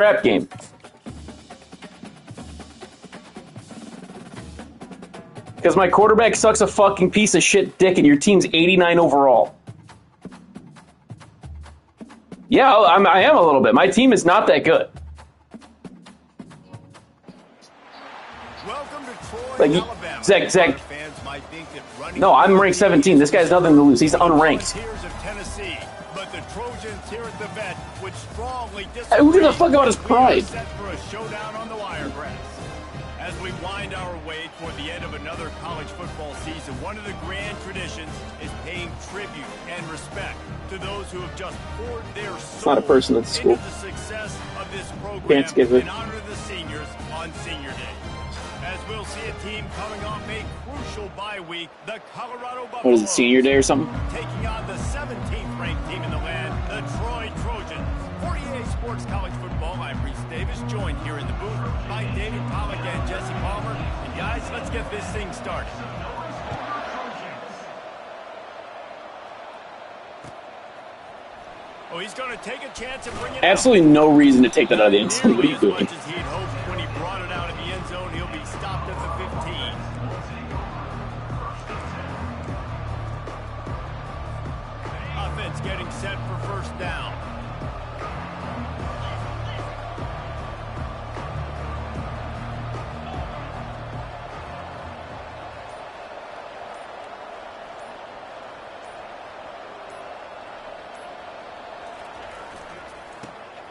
Crap game. Because my quarterback sucks a fucking piece of shit dick and your team's 89 overall. Yeah, I am a little bit. My team is not that good. Welcome to Troy, Like, Alabama. Zach. Fans might think that No, I'm ranked 17. This guy has nothing to lose. He's unranked. of Tennessee, but the Trojans here at the vet would strongly Hey, who gives a fuck about his pride? Set for a showdown on the wiregrass. As we wind our way toward the end of another college football season, one of the grand traditions is paying tribute and respect to those who have just poured their It's not a person at the school. into the success of this program Can't give it. and honor the seniors on Senior Day. As we'll see a team coming off a crucial bye week, the Colorado Buffaloes. What is it, Senior Day or something? Taking on the 17th ranked team in the land, the Troy Trojans. For EA Sports College Football, I'm Reese Davis, joined here in the booth by David Pollack and Jesse Palmer. And guys, let's get this thing started. Oh, he's going to take a chance and bring it Absolutely no reason to take that out of the end zone. What are you doing? As much as he'd hoped when he brought it out of the end zone, he'll be stopped at the 15. Offense getting set for first down.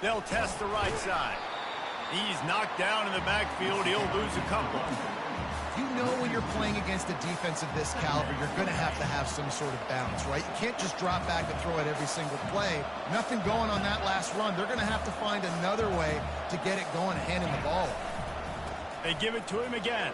They'll test the right side. He's knocked down in the backfield. He'll lose a couple. You know when you're playing against a defense of this caliber, you're going to have some sort of balance, right? You can't just drop back and throw it every single play. Nothing going on that last run. They're going to have to find another way to get it going and handing the ball. They give it to him again.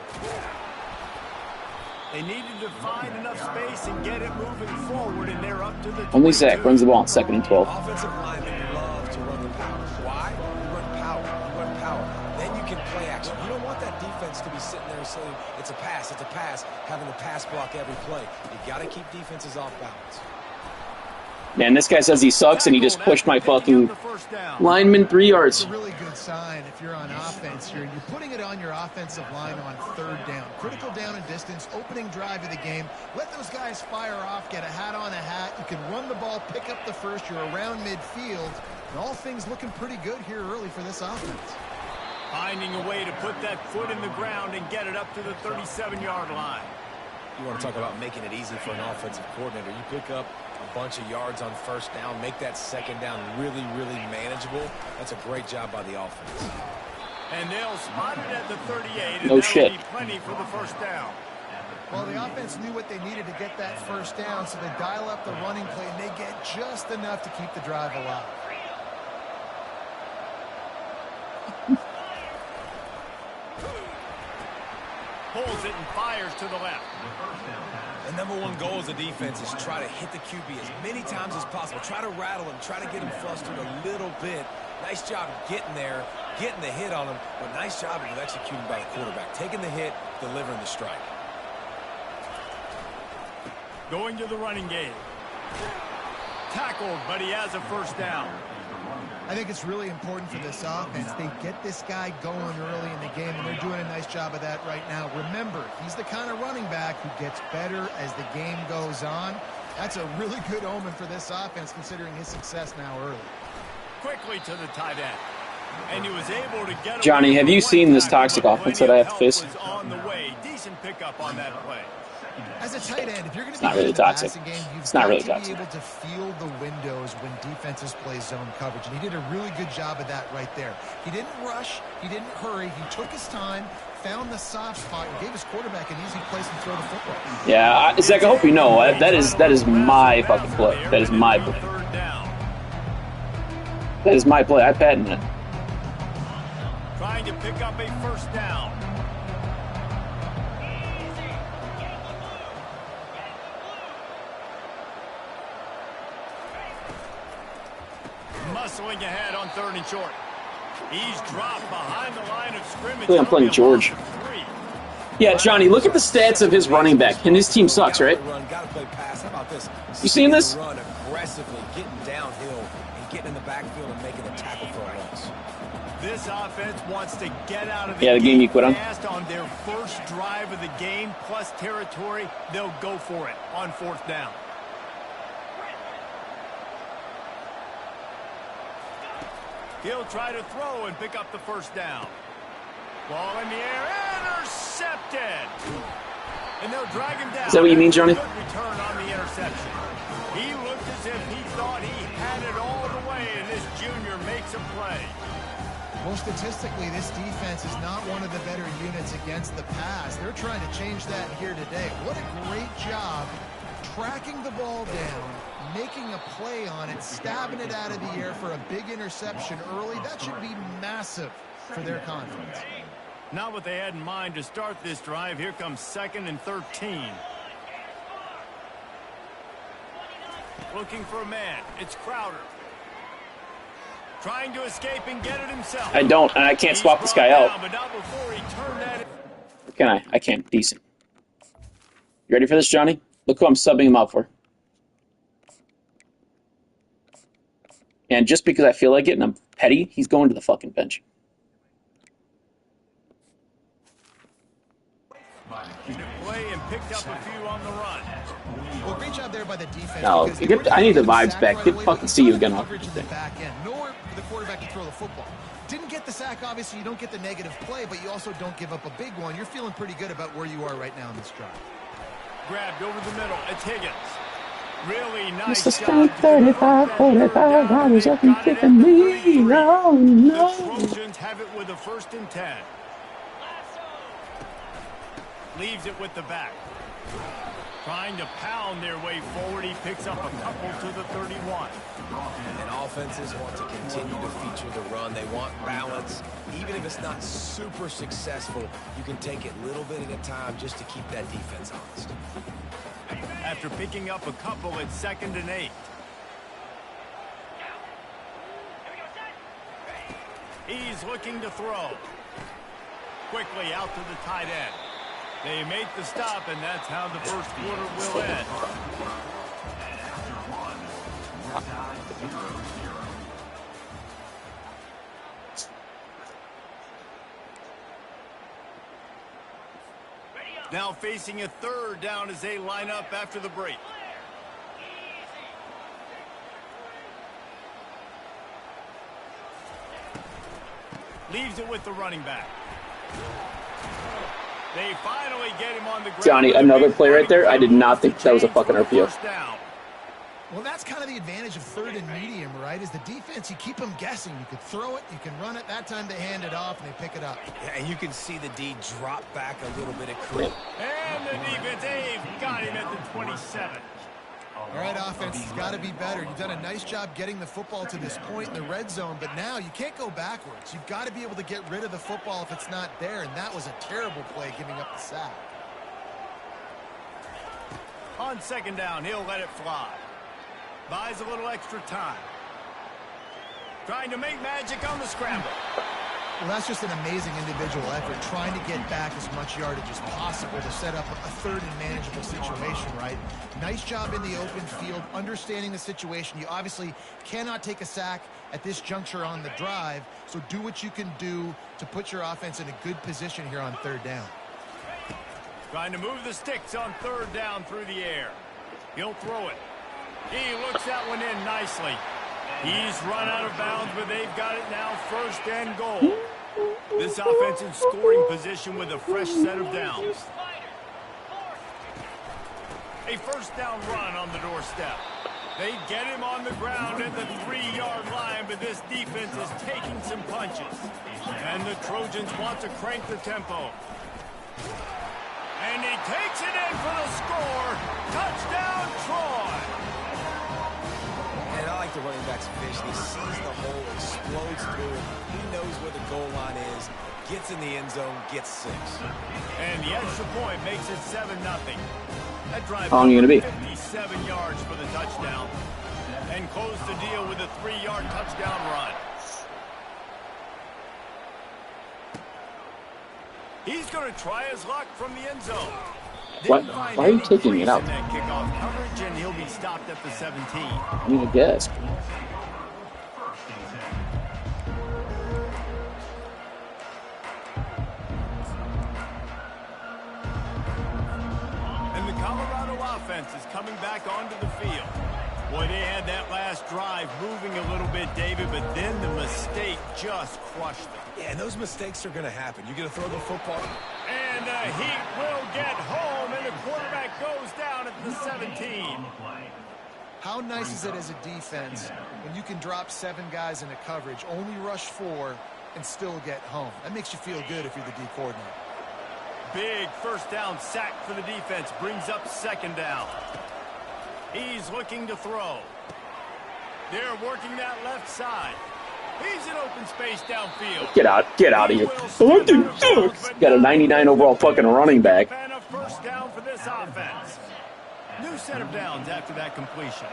They needed to find enough space and get it moving forward, and they're up to the 22. Only Zach runs the ball on 2nd and 12. Offensive linemen love to run the power. Why? You run power. You run power. Then you can play action. You don't want that defense to be sitting there saying, it's a pass, having to pass block every play. You got to keep defenses off balance. Man, this guy says he sucks, and he just pushed my fucking lineman 3 yards. It's a really good sign if you're on offense here. You're putting it on your offensive line on 3rd down. Critical down and distance, opening drive of the game. Let those guys fire off, get a hat on a hat. You can run the ball, pick up the first. You're around midfield. And all things looking pretty good here early for this offense. Finding a way to put that foot in the ground and get it up to the 37-yard line. You want to talk about making it easy for an offensive coordinator. You pick up a bunch of yards on 1st down, make that 2nd down really, really manageable. That's a great job by the offense. And they'll spot it at the 38. No shit. Be plenty for the 1st down. Well, the offense knew what they needed to get that 1st down, so they dial up the running play, and they get just enough to keep the drive alive. Pulls it and fires to the left. The #1 goal as a defense is try to hit the QB as many times as possible. Try to rattle him, try to get him flustered a little bit. Nice job getting there, getting the hit on him, but nice job of executing by the quarterback. Taking the hit, delivering the strike. Going to the running game. Tackled, but he has a 1st down. I think it's really important for this offense. They get this guy going early in the game, and they're doing a nice job of that right now. Remember, he's the kind of running back who gets better as the game goes on. That's a really good omen for this offense, considering his success now early. Quickly to the tight end. And he was able to get Johnny, have you seen this toxic offense that I have to face? On the way. Decent pickup on that play. As a tight end, if you're going to not be really in the toxic. passing game, you've It's not got really to toxic. be able to feel the windows when defenses play zone coverage. And he did a really good job of that right there. He didn't rush. He didn't hurry. He took his time, found the soft spot, and gave his quarterback an easy place to throw the football. Yeah, Zach, I hope you know, that is my fucking play. That is my play. That is my play. I patented it. Trying to pick up a 1st down. Muscling ahead on 3rd and short. He's dropped behind the line of scrimmage. I'm playing George. Yeah, Johnny, look at the stats of his running back, and his team sucks, right? You seen this? Run aggressively, getting downhill and getting in the backfield and making a tackle for a loss. This offense wants to get out of the game you quit on. fast on their first drive of the game, plus territory. They'll go for it on 4th down. He'll try to throw and pick up the 1st down. Ball in the air, intercepted. And they'll drag him down. Is that what you mean, Johnny? Good return on the interception. He looked as if he thought he had it all the way, and this junior makes a play. Well, statistically, this defense is not one of the better units against the pass. They're trying to change that here today. What a great job tracking the ball down, making a play on it, stabbing it out of the air for a big interception early. That should be massive for their confidence. Not what they had in mind to start this drive. Here comes 2nd and 13. Looking for a man. It's Crowder. Trying to escape and get it himself. I don't, and I can't swap this guy out. But not before he turned that in. Can I? I can't. Decent. You ready for this, Johnny? Look who I'm subbing him out for. And just because I feel like it and I'm petty, he's going to the fucking bench. Play and picked up a few on the run. Well, great job there by the defense. No, I need the vibes back. Good fucking see you again. Nowhere for the quarterback to throw the football. Didn't get the sack, obviously. You don't get the negative play, but you also don't give up a big one. You're feeling pretty good about where you are right now in this drive. Grabbed over the middle. It's Higgins. Really nice This is job. 35, 45, I was up and kicking me. Oh, no. The Trojans have it with a 1st and 10. Leaves it with the back. Trying to pound their way forward. He picks up a couple to the 31. And offenses want to continue to feature the run. They want balance. Even if it's not super successful, you can take it a little bit at a time just to keep that defense honest. After picking up a couple, it's 2nd and 8. He's looking to throw. Quickly out to the tight end. They make the stop, and that's how the 1st quarter will end. Now facing a 3rd down as they line up after the break. Leaves it with the running back. They finally get him on the ground. Johnny, another play right there. I did not think that was a fucking RPO. Well, that's kind of the advantage of 3rd and medium, right? Is the defense, you keep them guessing. You could throw it, you can run it. That time they hand it off and they pick it up. Yeah, and you can see the D drop back a little bit of creep. And the defense, they've got him at the 27. All right, offense has got to be better. You've done a nice job getting the football to this point in the red zone, but now you can't go backwards. You've got to be able to get rid of the football if it's not there, and that was a terrible play giving up the sack. On 2nd down, he'll let it fly. Buys a little extra time. Trying to make magic on the scramble. Well, that's just an amazing individual effort, trying to get back as much yardage as possible to set up a 3rd and manageable situation, right? Nice job in the open field, understanding the situation. You obviously cannot take a sack at this juncture on the drive, so do what you can do to put your offense in a good position here on 3rd down. Trying to move the sticks on 3rd down through the air. He'll throw it. He looks that one in nicely. He's run out of bounds, but they've got it now 1st and goal. This offense in scoring position with a fresh set of downs. A 1st down run on the doorstep. They get him on the ground at the 3-yard line, but this defense is taking some punches. And the Trojans want to crank the tempo. And he takes it in for the score. Touchdown, Troy. And I like the running back's vision. He sees the hole, explodes through it. He knows where the goal line is, gets in the end zone, gets 6. And the extra point makes it 7-0. That drive How long are you going to be? 57 yards for the touchdown. And close the deal with a 3-yard touchdown run. He's going to try his luck from the end zone. What? Why are you taking it out? That kickoff coverage, and he'll be stopped at the 17. I need a guess. offense is coming back onto the field. Boy, they had that last drive moving a little bit, David, but then the mistake just crushed them. Yeah, and those mistakes are going to happen. You're going to throw the football. And the Heat will get home, and the quarterback goes down at the 17. How nice is it as a defense when you can drop 7 guys into coverage, only rush 4, and still get home? That makes you feel good if you're the D coordinator. Big first down sack for the defense, brings up second down. He's looking to throw. They're working that left side. He's in open space downfield. Get out of here. Got a 99 overall fucking running back. And a first down for this offense. New set of downs after that completion.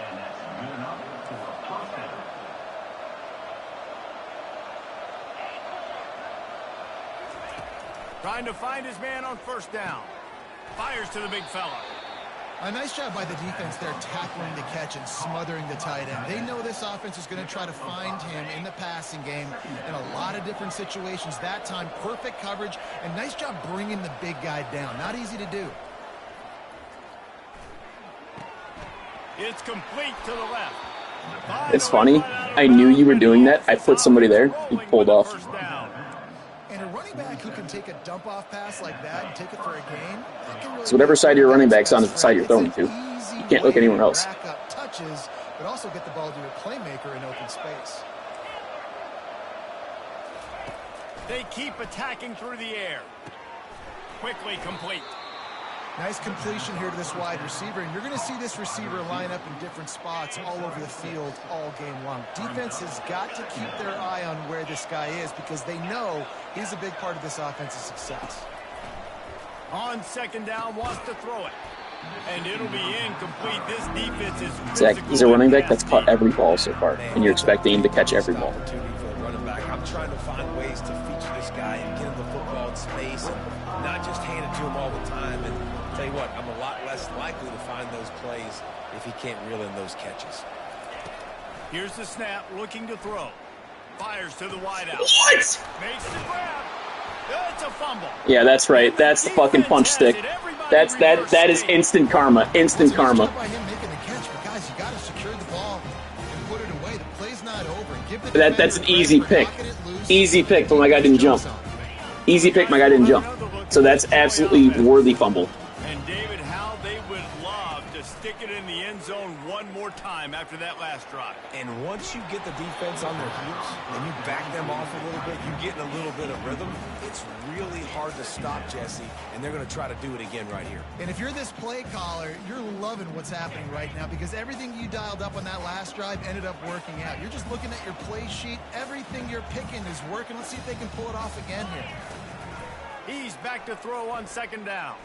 Trying to find his man on first down. Fires to the big fella. A nice job by the defense there, tackling the catch and smothering the tight end. They know this offense is going to try to find him in the passing game in a lot of different situations. That time, perfect coverage, and nice job bringing the big guy down. Not easy to do. It's complete to the left. It's funny. I knew you were doing that. I put somebody there. You pulled off. And a running back who can take a dump-off pass like that and take it for a gain, really so whatever side your running back's on the side you're throwing to. You can't look anywhere else. Rack up touches, but also get the ball to a playmaker in open space. They keep attacking through the air. Quickly complete. Nice completion here to this wide receiver, and you're going to see this receiver line up in different spots all over the field all game long. Defense has got to keep their eye on where this guy is because they know he's a big part of this offense's success. On second down, wants to throw it. And it'll be incomplete. This defense is Zach, he's a running back that's caught every ball so far, and you're expecting him to catch every ball. I'm trying to find ways to feature this guy and get him the football in space and not just hand it to him all the time. And tell you what, I'm a lot less likely to find those plays if he can't reel in those catches. Here's the snap, looking to throw. Fires to the wideout. What? Makes the grab. It's a fumble. Yeah, that's right. That's the fucking punch stick. That is instant karma. Instant karma. By him making the catch, but guys, you got to secure the ball and put it away. The play's not over. Give the That's an easy pick. Easy pick, but my guy didn't jump. Easy pick, my guy didn't jump. So that's absolutely worthy fumble. And David, how they would love to stick it in the end zone one more time after that last drive. And once you get the defense on their heels and you back them off a little bit, you get in a little bit of rhythm, it's really hard to stop, Jesse, and they're going to try to do it again right here. And if you're this play caller, you're loving what's happening right now because everything you dialed up on that last drive ended up working out. You're just looking at your play sheet. Everything you're picking is working. Let's see if they can pull it off again here. He's back to throw on second down.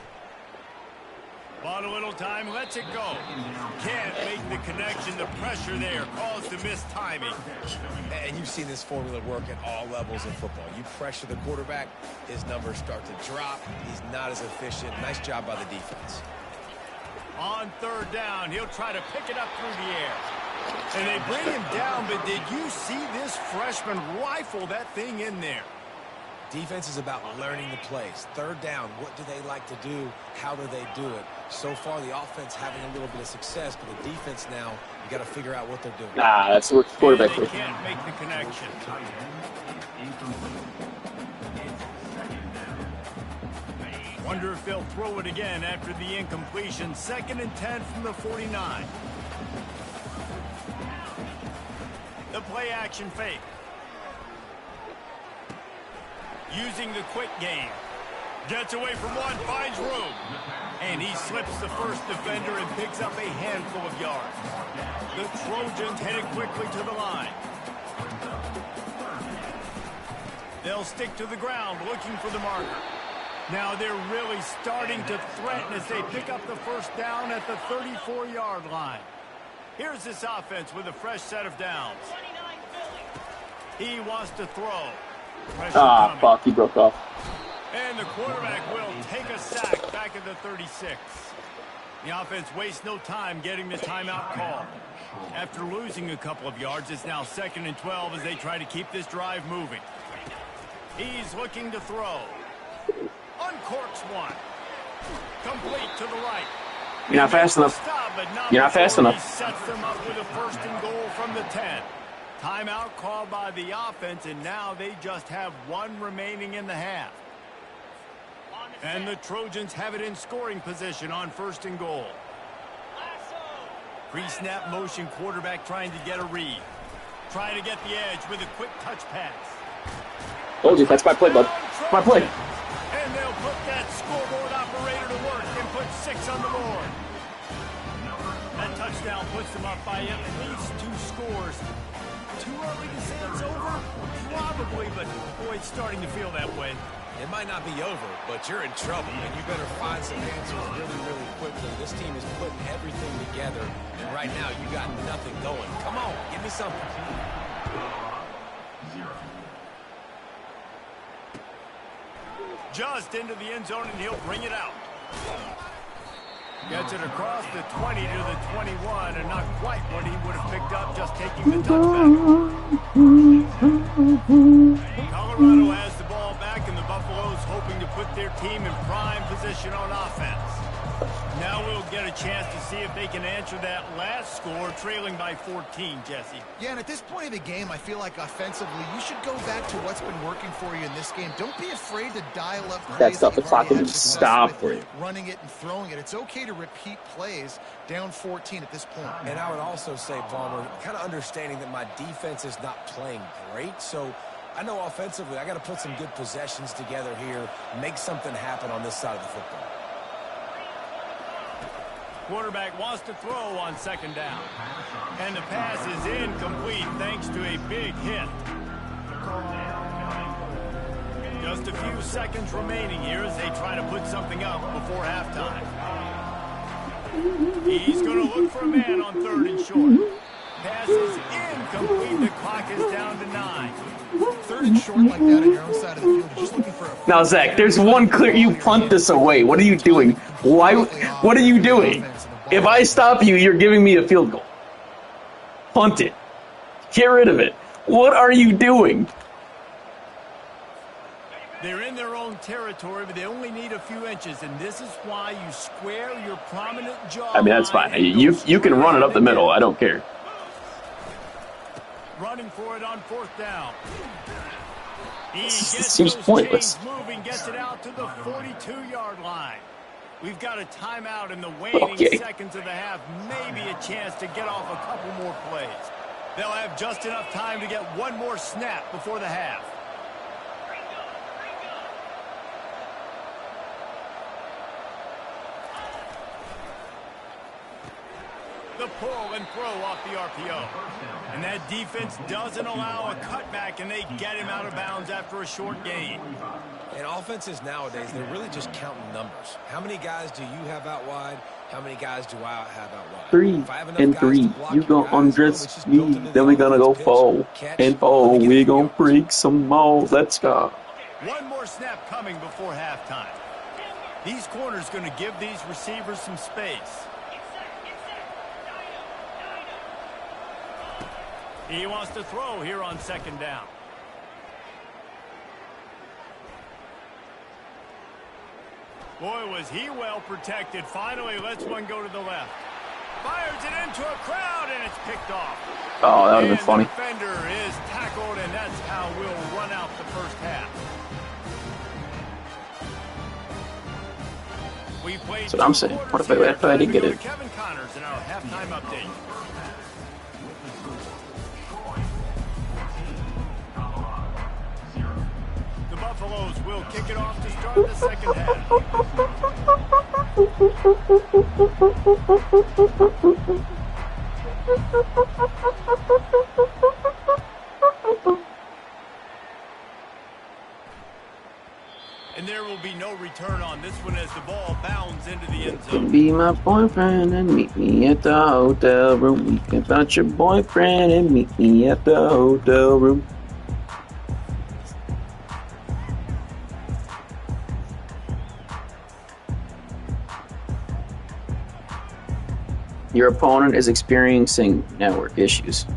Bought a little time, lets it go. Can't make the connection. The pressure there caused the missed timing. And you've seen this formula work at all levels of football. You pressure the quarterback, his numbers start to drop. He's not as efficient. Nice job by the defense. On third down, he'll try to pick it up through the air. And they bring him down, but did you see this freshman rifle that thing in there? Defense is about learning the plays. Third down, what do they like to do? How do they do it? So far, the offense having a little bit of success, but the defense now, you got to figure out what they're doing. That's what quarterback. They can't make the connection. Wonder if they'll throw it again after the incompletion. 2nd and 10 from the 49. The play action fake. Using the quick game. Gets away from one, finds room. And he slips the first defender and picks up a handful of yards. The Trojans headed quickly to the line. They'll stick to the ground looking for the marker. Now they're really starting to threaten as they pick up the first down at the 34-yard line. Here's this offense with a fresh set of downs. He wants to throw. Fuck, he broke off. And the quarterback will take a sack back at the 36. The offense wastes no time getting the timeout call. After losing a couple of yards, it's now 2nd and 12 as they try to keep this drive moving. He's looking to throw. Uncorks one. Complete to the right. You're not fast enough. You're not fast enough. Sets them up with a 1st and goal from the 10. Timeout called by the offense, and now they just have 1 remaining in the half. And the Trojans have it in scoring position on 1st and goal. Pre-snap motion, quarterback trying to get a read. Trying to get the edge with a quick touch pass. Told you, that's my play, bud. My play. And they'll put that scoreboard operator to work and put 6 on the board. That touchdown puts them up by at least 2 scores. Too early to say it's over? Probably, but boy, it's starting to feel that way. It might not be over, but you're in trouble, and you better find some answers really, really quickly. This team is putting everything together, and right now you got nothing going. Come on, give me something. Just into the end zone, and he'll bring it out. Gets it across the 20 to the 21, and not quite what he would have picked up just taking the touchback. Colorado has the ball back, and the Buffaloes hoping to put their team in prime position on offense. Now we'll get a chance to see if they can answer that last score, trailing by 14, Jesse. Yeah, and at this point of the game, I feel like offensively, you should go back to what's been working for you in this game. Don't be afraid to dial up that stuff. The clock will stop for you. Running it and throwing it. It's okay to repeat plays down 14 at this point. And I would also say, Palmer, kind of understanding that my defense is not playing great, so I know offensively I got to put some good possessions together here, make something happen on this side of the football. Quarterback wants to throw on 2nd down. And the pass is incomplete thanks to a big hit. Just a few seconds remaining here as they try to put something up before halftime. He's going to look for a man on 3rd and short. Pass is incomplete. The clock is down to 9. 3rd and short like that on your own side of the field. You're just looking for a... Now, Zach, there's one clear. You punt this away. What are you doing? Why? What are you doing? If I stop you, you're giving me a field goal. Punt it. Get rid of it. What are you doing? They're in their own territory, but they only need a few inches, and this is why you square your prominent jaw. I mean, that's fine. You can run it up the middle. I don't care. Running for it on 4th down. It seems pointless. Moving, gets it out to the 42-yard line. We've got a timeout in the waning seconds of the half. Maybe a chance to get off a couple more plays. They'll have just enough time to get one more snap before the half. The pull and throw off the RPO. And that defense doesn't allow a cutback, and they get him out of bounds after a short gain. And offenses nowadays, they're really just counting numbers. How many guys do you have out wide? How many guys do I have out wide? 3 and 3. You gonna undress me, then we're gonna go 4 and 4. We're gonna break some more. Let's go. One more snap coming before halftime. These corners going to give these receivers some space. He wants to throw here on 2nd down. Boy, was he well protected. Finally lets one go to the left. Fires it into a crowd, and it's picked off. Oh, that would have been funny. The defender is tackled, and that's how we'll run out the first half. That's what I'm saying. What if I didn't get it? Kevin Connors in our halftime update. The Buffaloes will kick it off to start the second half. And there will be no return on this one as the ball bounds into the end zone. Be my boyfriend and meet me at the hotel room. We can find your boyfriend and meet me at the hotel room. Your opponent is experiencing network issues.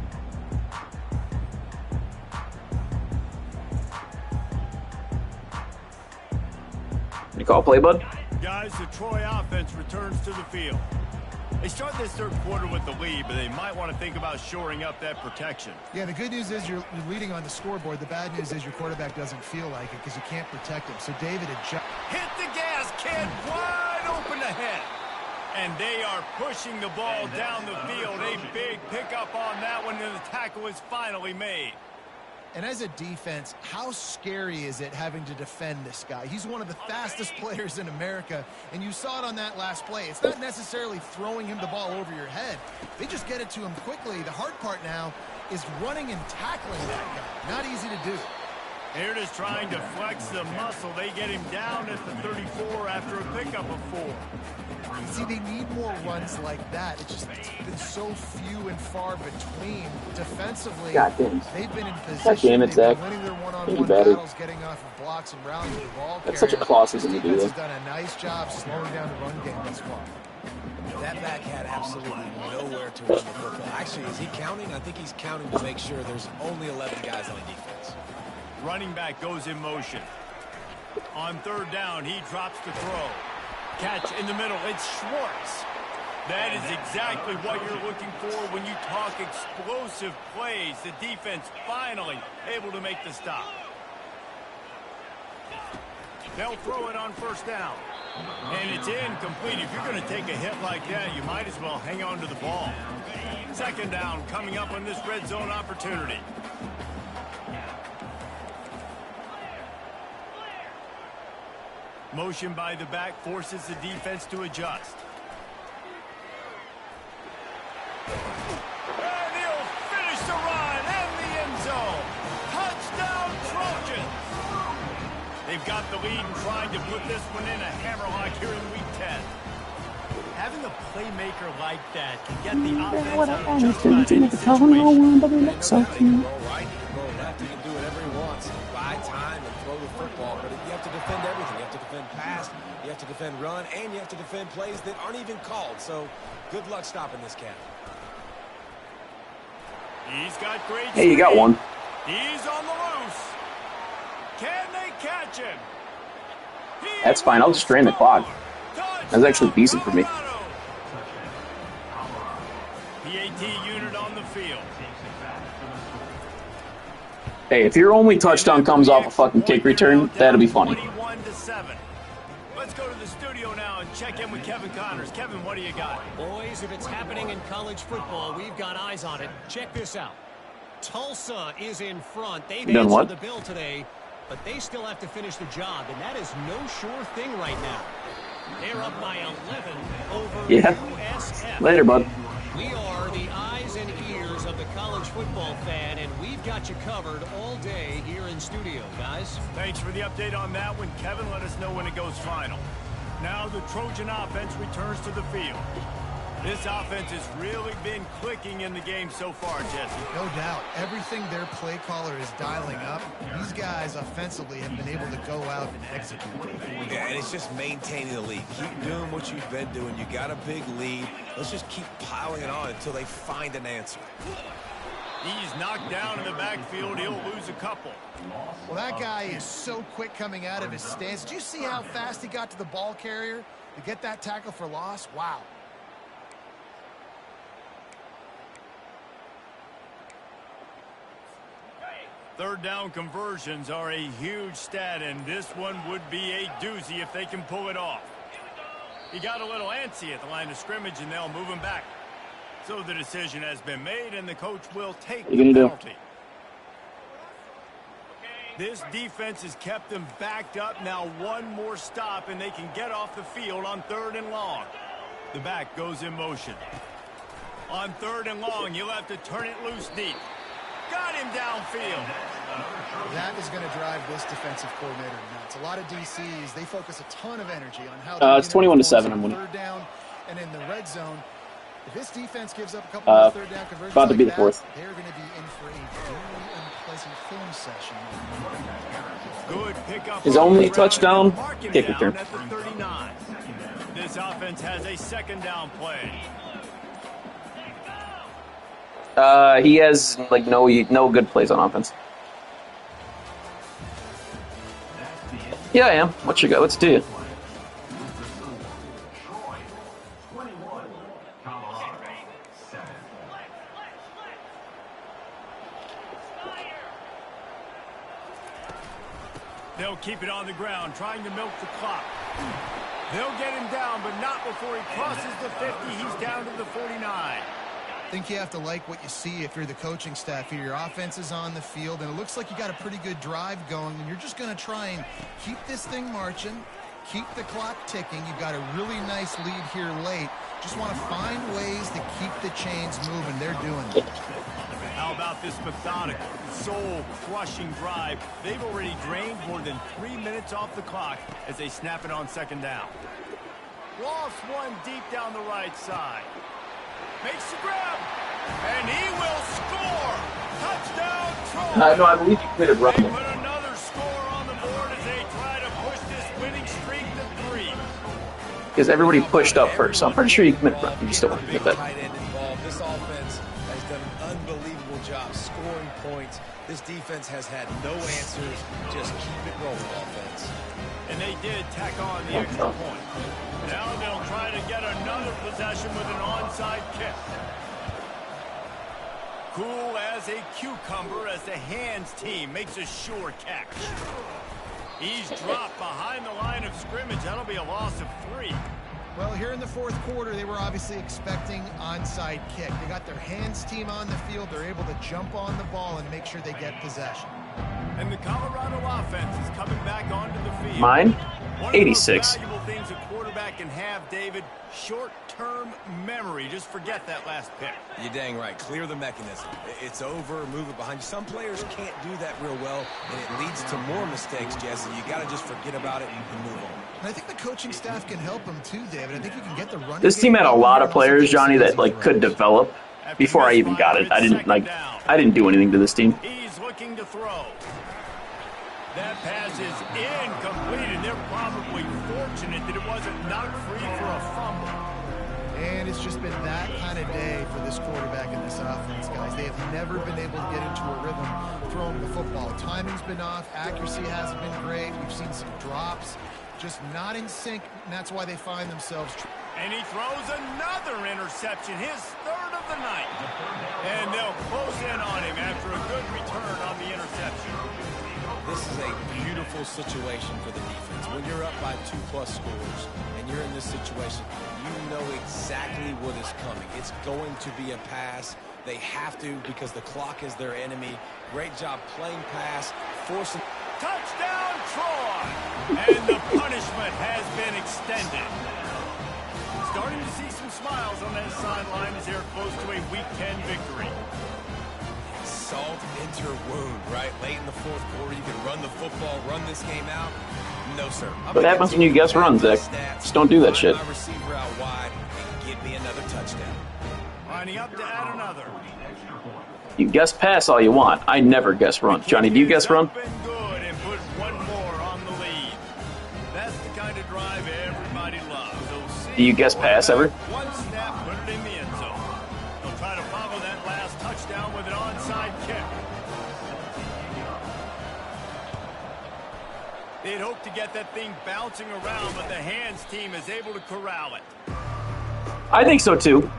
You call play, bud? Guys, the Troy offense returns to the field. They start this third quarter with the lead, but they might want to think about shoring up that protection. Yeah, the good news is you're leading on the scoreboard. The bad news is your quarterback doesn't feel like it because you can't protect him. So David adjust. Hit the gas, kid. Wide open ahead. And they are pushing the ball down the field. A big pickup on that one, and the tackle is finally made. And as a defense, how scary is it having to defend this guy? He's one of the fastest players in America, and you saw it on that last play. It's not necessarily throwing him the ball over your head. They just get it to him quickly. The hard part now is running and tackling that guy. Not easy to do. They're just trying to flex the muscle. They get him down at the 34 after a pickup of 4. See, they need more runs like that. It's been so few and far between. Defensively, they've been in position. They've been winning their one-on-one battles, getting off of blocks and rallying the ball. That's such a classism to do Defense that. has done a nice job slowing down the run game thus far. That back had absolutely nowhere to run the football. Actually, is he counting? I think he's counting to make sure there's only 11 guys on defense. Running back goes in motion. On third down, he drops the throw. Catch in the middle. It's Schwartz. That is exactly what you're looking for when you talk explosive plays. The defense finally able to make the stop. They'll throw it on first down. And it's incomplete. If you're going to take a hit like that, you might as well hang on to the ball. Second down coming up on this red zone opportunity. Motion by the back forces the defense to adjust. And he'll finish the run in the end zone. Touchdown, Trojans. They've got the lead and trying to put this one in a hammerlock here in Week 10. Having a playmaker like that can get the offense out of just about any situation. Go left, he can do whatever he wants. Buy time and throw the football, but you have to defend everything. You have to defend pass, you have to defend run, and you have to defend plays that aren't even called. So good luck stopping this cat. He's got great Hey, you got one. He's on the loose. Can they catch him? That's fine. I'll just drain the clock. That's actually decent for me. PAT unit on the field. Hey, if your only touchdown comes off a fucking kick return, that'll be funny. 21-7. Let's go to the studio now and check in with Kevin Connors. Kevin, what do you got? Boys, if it's happening in college football, we've got eyes on it. Check this out. Tulsa is in front. They've answered the bill today, but they still have to finish the job, and that is no sure thing right now. They're up by 11 over USF. Later, bud. We are the eyes and ears of the college football fan, and we've got you covered all day here in studio, guys. Thanks for the update on that one, Kevin. Let us know when it goes final. Now the Trojan offense returns to the field. This offense has really been clicking in the game so far, Jesse. No doubt. Everything their play caller is dialing up, these guys offensively have been able to go out and execute. Yeah, and it's just maintaining the lead. Keep doing what you've been doing. You got a big lead. Let's just keep piling it on until they find an answer. He's knocked down in the backfield. He'll lose a couple. Well, that guy is so quick coming out of his stance. Did you see how fast he got to the ball carrier to get that tackle for loss? Wow. Third down conversions are a huge stat, and this one would be a doozy if they can pull it off. He got a little antsy at the line of scrimmage, and they'll move him back. So the decision has been made, and the coach will take the penalty. This defense has kept them backed up. Now one more stop, and they can get off the field on third and long. The back goes in motion. On third and long, you'll have to turn it loose deep. Got him downfield. That is going to drive this defensive coordinator nuts. A lot of DCs, they focus a ton of energy on how to it's 21-7. I'm winning. Third down and in the red zone. If this defense gives up a couple of third down conversions about to be the that, fourth. they're going to be in for a very unpleasant film session. Good pickup. His only touchdown, kick return. At the 39. This offense has a second down play. He has like no good plays on offense. Yeah, I am. What you got? Let's do it. They'll keep it on the ground, trying to milk the clock. They'll get him down, but not before he crosses the 50. He's down to the 49. I think you have to like what you see if you're the coaching staff here. Your offense is on the field, and it looks like you got a pretty good drive going, and you're just going to try and keep this thing marching, keep the clock ticking. You've got a really nice lead here late. Just want to find ways to keep the chains moving. They're doing it. How about this methodical, soul-crushing drive? They've already drained more than 3 minutes off the clock as they snap it on second down. Lost one deep down the right side. Makes the grab, and he will score. Touchdown, Troy. No, I believe you committed They roughing. put another score on the board as they try to push this winning streak to 3. Because everybody pushed up first, so I'm pretty sure you committed roughing. You still want to commit that. Tight end involved. This offense has done an unbelievable job scoring points. This defense has had no answers. Just keep it rolling, offense. And they did tack on the extra point. Now they'll try to get another possession with an onside kick. Cool as a cucumber as the hands team makes a sure catch. He's dropped behind the line of scrimmage. That'll be a loss of 3. Well, here in the fourth quarter, they were obviously expecting onside kick. They got their hands team on the field. They're able to jump on the ball and make sure they get possession. And the Colorado offense is coming back onto the field. Mine? One 86. of the most valuable things a quarterback can have, David, short-term memory. Just forget that last pick. You're dang right. Clear the mechanism. It's over. Move it behind you. Some players can't do that real well, and it leads to more mistakes, Jesse. You got to just forget about it and move on. And I think the coaching staff can help them too, David. I think you can get the running. This team had a lot of players, Johnny, that like could develop before I even got it. I didn't do anything to this team. He's looking to throw. That pass is incomplete, and they're probably fortunate that it wasn't knocked free for a fumble. And it's just been that kind of day for this quarterback and this offense, guys. They have never been able to get into a rhythm throwing the football. Timing's been off. Accuracy hasn't been great. We've seen some drops. Just not in sync, and that's why they find themselves. And he throws another interception, his 3rd of the night. And they'll close in on him after a good return on the interception. This is a beautiful situation for the defense. When you're up by 2+ scores and you're in this situation, you know exactly what is coming. It's going to be a pass. They have to because the clock is their enemy. Great job playing pass, forcing. Touchdown, Troy! And the punishment has been extended. Starting to see some smiles on that sideline as they're close to a Week 10 victory. Salt into your wound, right? Late in the fourth quarter, you can run the football, run this game out. No, sir. What happens when you guess runs, Zach? Just don't do that shit. My receiver out wide and give me another touchdown. Lining up to add another. You guess pass all you want. I never guess run. Johnny, do you guess run? Been good and put one more on the lead. That's the kind of drive everybody loves. Do you guess pass ever? One snap, put it in the end zone. They'll try to follow that last touchdown with an onside kick. They'd hope to get that thing bouncing around, but the hands team is able to corral it. I think so too.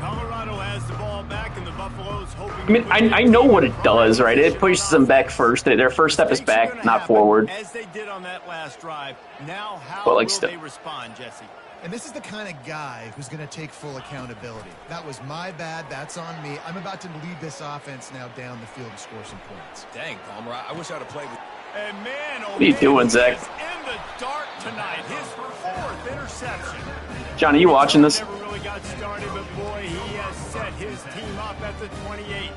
Colorado has the ball back, and the Buffaloes hoping. I mean, I know what it does, right? It pushes them back first. Their first step is back, not forward. As they did on that last drive. Now, how But, like, will still. they respond, Jesse? And this is the kind of guy who's going to take full accountability. That was my bad. That's on me. I'm about to lead this offense now down the field and score some points. Dang, Palmer, I wish I'd have played with. And man, What are you doing, Zach? is in the dark tonight. His 4th interception. Johnny, you watching this? Never really got started, but boy, he has set his team up at the 28.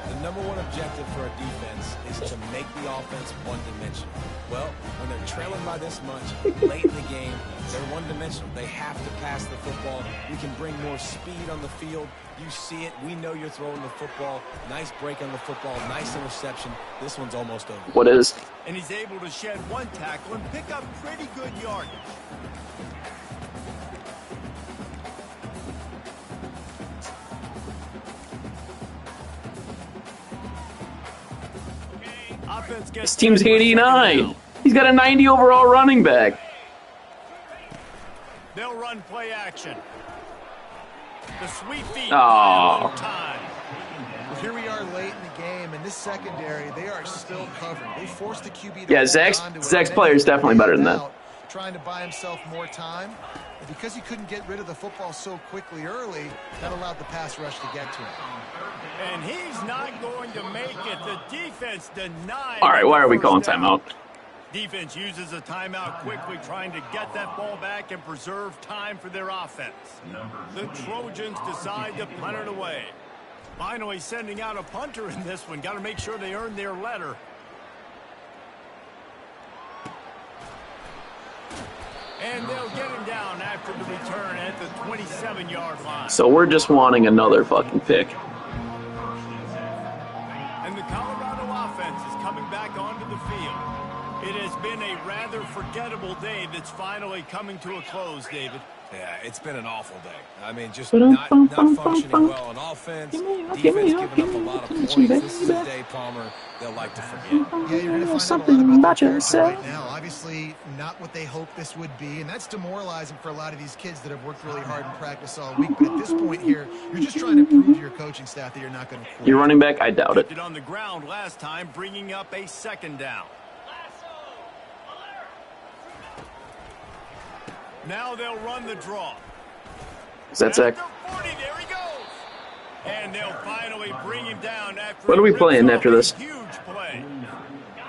The number one objective for a defense is to make the offense one-dimensional. Well, when they're trailing by this much, late in the game, they're one-dimensional. They have to pass the football. You can bring more speed on the field. You see it. We know you're throwing the football. Nice break on the football. Nice interception. This one's almost over. What is? And he's able to shed one tackle and pick up pretty good yardage. This team's 89. He's got a 90 overall running back. They'll run play action. The sweep feet. Oh. Time. Well, here we are late in the game, and this secondary, they are still covered. They forced the QB to Yeah, hold Zach's on to it, Zach's and player is then definitely better than that. out, trying to buy himself more time. And because he couldn't get rid of the football so quickly early, that allowed the pass rush to get to him. And he's not going to make it. The defense denied. All right, why are we calling timeout? Defense uses a timeout quickly, trying to get that ball back and preserve time for their offense. The Trojans decide to punt it away. Finally sending out a punter in this one. Got to make sure they earn their letter. And they'll get him down after the return at the 27-yard line. So we're just wanting another fucking pick. And the Colorado offense is coming back onto the field. It has been a rather forgettable day that's finally coming to a close, David. Yeah, it's been an awful day. I mean, just not functioning well on offense. Defense giving up a lot of points. This is a day, Palmer, they'll like to forget. Yeah, you're going to find something out a lot about their character right now. Obviously, not what they hoped this would be, and that's demoralizing for a lot of these kids that have worked really hard in practice all week. But at this point here, you're just trying to prove to your coaching staff that you're not going to quit. You're running back? I doubt it. Kept it on the ground last time, bringing up a second down. Now they'll run the draw. Is that Zach? 40, there he goes. And they'll finally bring him down after. What are we playing after this? Huge play.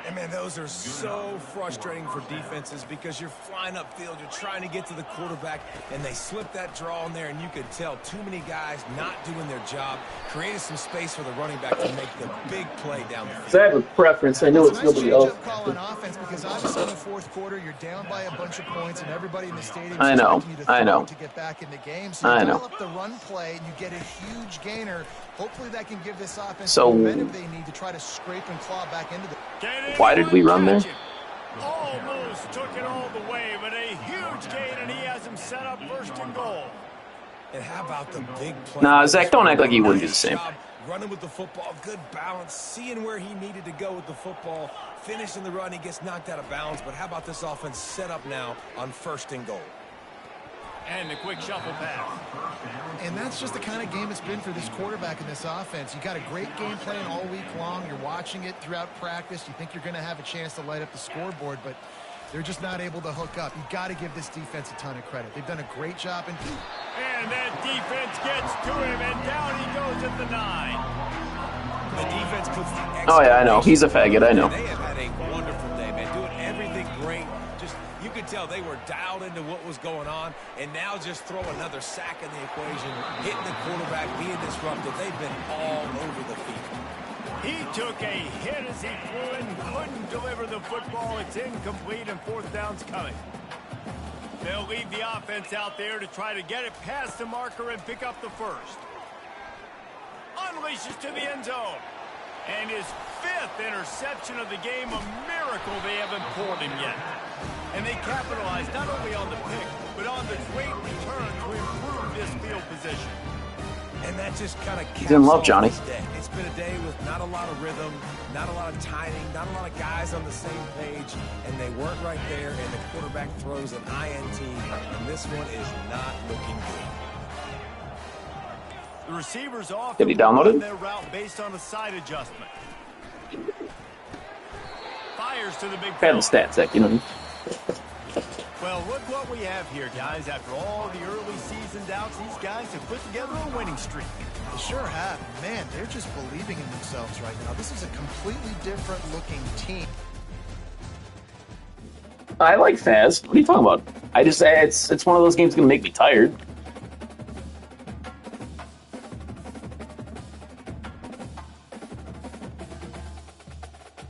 And man, those are so frustrating for defenses because you're flying upfield, you're trying to get to the quarterback, and they slip that draw in there, and you could tell too many guys not doing their job, created some space for the running back to make the big play down the field. So I have a preference. I know it's nobody else. It's a nice change-up call on offense because obviously in the fourth quarter, you're down by a bunch of points, and everybody in the stadium is expecting you to throw to get back in the game. So you dial up the run play, and you get a huge gainer. Hopefully that can give this offense the momentum they need to try to scrape and claw back into the... Why did we run there? Almost took it all the way, but a huge gain, and he has him set up first and goal. And how about the big play? Nah, Zach, don't act like you wouldn't do the same. Running with the football, good balance, seeing where he needed to go with the football, finishing the run, he gets knocked out of bounds. But how about this offense set up now on first and goal? And the quick shuffle pass. And that's just the kind of game it's been for this quarterback in this offense. You got a great game plan all week long. You're watching it throughout practice. You think you're going to have a chance to light up the scoreboard, but they're just not able to hook up. You got to give this defense a ton of credit. They've done a great job. And that defense gets to him, and down he goes at the 9. The defense puts the Oh, yeah, I know. He's a faggot. I know. They have had a wonderful day, man. Doing everything great. Just, you could tell they were dialed into what was going on, and now just throw another sack in the equation, hitting the quarterback, being disruptive. They've been all over the field. He took a hit as he threw it and couldn't deliver the football. It's incomplete, and fourth down's coming. They'll leave the offense out there to try to get it past the marker and pick up the first. Unleashes to the end zone. And his 5th interception of the game, a miracle they haven't pulled him yet. And they capitalized not only on the pick, but on the great return to improve this field position. And that just kind of He's in love, Johnny. It's been a day with not a lot of rhythm, not a lot of timing, not a lot of guys on the same page, and they weren't right there, and the quarterback throws an INT, and this one is not looking good. The receivers off. Did he download it? Their route based on a side adjustment. Fires to the big Bad stats, Zach, you know. Well, look what we have here, guys. After all the early season doubts, these guys have put together a winning streak. They sure have. Man, they're just believing in themselves right now. This is a completely different looking team. I like Faz. What are you talking about? I just say it's one of those games that's gonna make me tired.